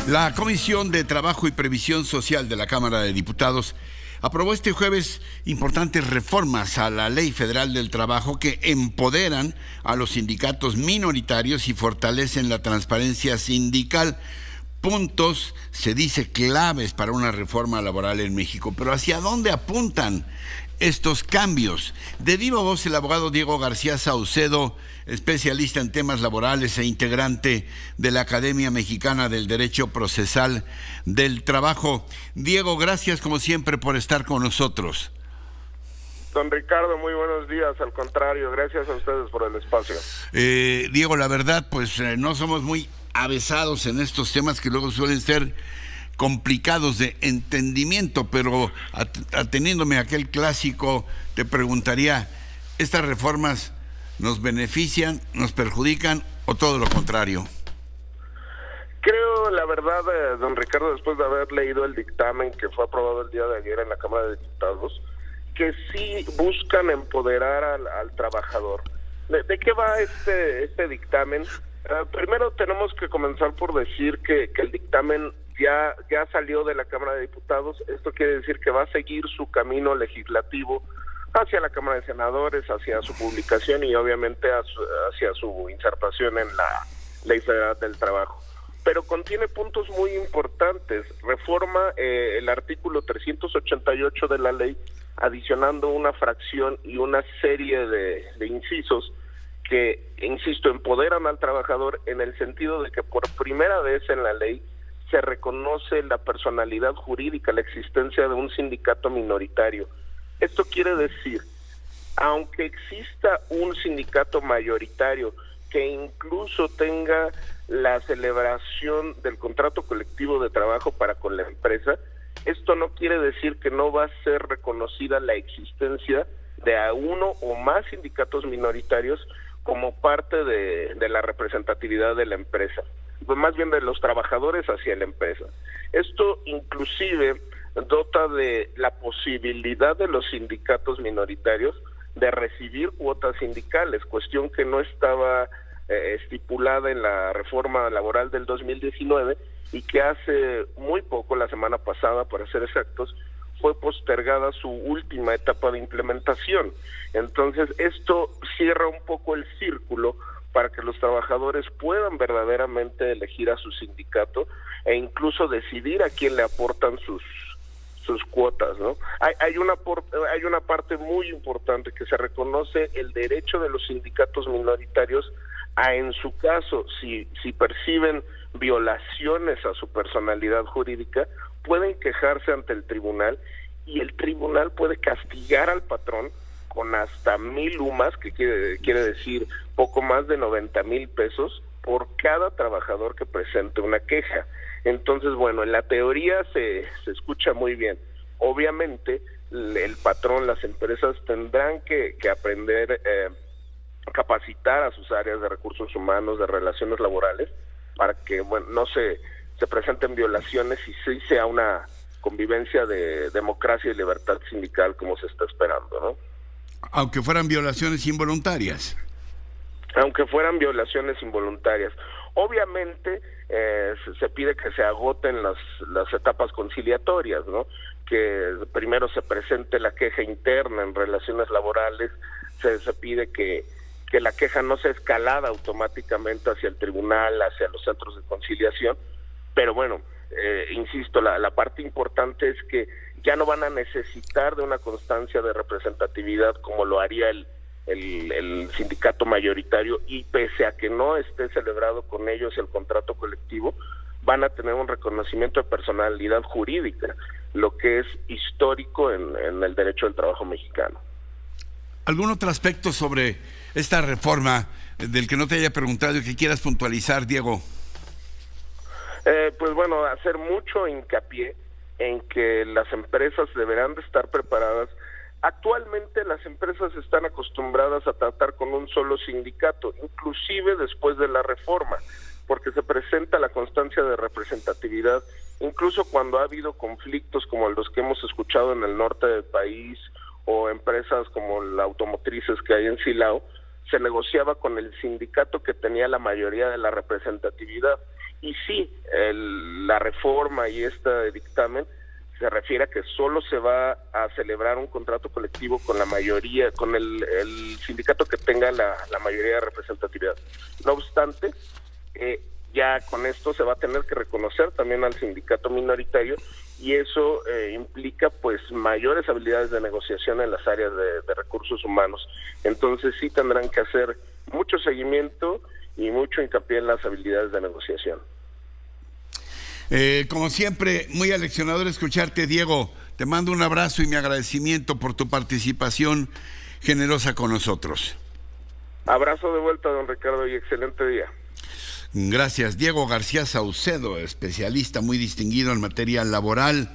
La Comisión de Trabajo y Previsión Social de la Cámara de Diputados aprobó este jueves importantes reformas a la Ley Federal del Trabajo que empoderan a los sindicatos minoritarios y fortalecen la transparencia sindical. Puntos, se dice, claves para una reforma laboral en México. Pero ¿hacia dónde apuntan estos cambios? De viva voz, el abogado Diego García Saucedo, especialista en temas laborales e integrante de la Academia Mexicana del Derecho Procesal del Trabajo. Diego, gracias como siempre por estar con nosotros. Don Ricardo, muy buenos días. Al contrario, gracias a ustedes por el espacio. Diego, la verdad, pues no somos muy avesados en estos temas que luego suelen ser complicados de entendimiento, pero ateniéndome a aquel clásico, te preguntaría, ¿estas reformas nos benefician, nos perjudican o todo lo contrario? Creo, la verdad, don Ricardo, después de haber leído el dictamen que fue aprobado el día de ayer en la Cámara de Diputados, que sí buscan empoderar al trabajador. ¿De qué va este dictamen? Primero tenemos que comenzar por decir que el dictamen ya salió de la Cámara de Diputados. Esto quiere decir que va a seguir su camino legislativo hacia la Cámara de Senadores, hacia su publicación y obviamente hacia su insertación en la Ley Federal del Trabajo. Pero contiene puntos muy importantes. Reforma el artículo 388 de la ley, adicionando una fracción y una serie de incisos que, insisto, empoderan al trabajador en el sentido de que por primera vez en la ley se reconoce la personalidad jurídica, la existencia de un sindicato minoritario. Esto quiere decir, aunque exista un sindicato mayoritario que incluso tenga la celebración del contrato colectivo de trabajo para con la empresa, esto no quiere decir que no va a ser reconocida la existencia de a uno o más sindicatos minoritarios como parte de la representatividad de la empresa, más bien de los trabajadores hacia la empresa. Esto inclusive dota de la posibilidad de los sindicatos minoritarios de recibir cuotas sindicales, cuestión que no estaba estipulada en la reforma laboral del 2019 y que hace muy poco, la semana pasada para ser exactos, fue postergada su última etapa de implementación. Entonces esto cierra un poco el círculo para que los trabajadores puedan verdaderamente elegir a su sindicato e incluso decidir a quién le aportan sus cuotas, ¿no? Hay una parte muy importante que se reconoce el derecho de los sindicatos minoritarios a, en su caso, si perciben violaciones a su personalidad jurídica, pueden quejarse ante el tribunal y el tribunal puede castigar al patrón con hasta 1,000 UMAS, que quiere decir poco más de 90,000 pesos por cada trabajador que presente una queja. Entonces, bueno, en la teoría se escucha muy bien. Obviamente, el patrón, las empresas tendrán que aprender, capacitar a sus áreas de recursos humanos, de relaciones laborales, para que, bueno, no se presenten violaciones y sí sea una convivencia de democracia y libertad sindical como se está esperando, ¿no? Aunque fueran violaciones involuntarias. Aunque fueran violaciones involuntarias. Obviamente se pide que se agoten las etapas conciliatorias, ¿no? Que primero se presente la queja interna en relaciones laborales, se pide que la queja no sea escalada automáticamente hacia el tribunal, hacia los centros de conciliación, pero bueno, insisto, la parte importante es que ya no van a necesitar de una constancia de representatividad como lo haría el sindicato mayoritario, y pese a que no esté celebrado con ellos el contrato colectivo, van a tener un reconocimiento de personalidad jurídica, lo que es histórico en el derecho del trabajo mexicano. ¿Algún otro aspecto sobre esta reforma del que no te haya preguntado y que quieras puntualizar, Diego? Pues bueno, hacer mucho hincapié en que las empresas deberán de estar preparadas. Actualmente las empresas están acostumbradas a tratar con un solo sindicato, inclusive después de la reforma, porque se presenta la constancia de representatividad, incluso cuando ha habido conflictos como los que hemos escuchado en el norte del país o empresas como la automotrices que hay en Silao, se negociaba con el sindicato que tenía la mayoría de la representatividad. Y sí, la reforma y este dictamen se refiere a que solo se va a celebrar un contrato colectivo con la mayoría, con el sindicato que tenga la mayoría de representatividad. No obstante, ya con esto se va a tener que reconocer también al sindicato minoritario, y eso implica pues mayores habilidades de negociación en las áreas de recursos humanos. Entonces sí tendrán que hacer mucho seguimiento y mucho hincapié en las habilidades de negociación. Como siempre, muy aleccionador escucharte, Diego. Te mando un abrazo y mi agradecimiento por tu participación generosa con nosotros. Abrazo de vuelta, don Ricardo, y excelente día. Gracias. Diego García Saucedo, especialista muy distinguido en materia laboral.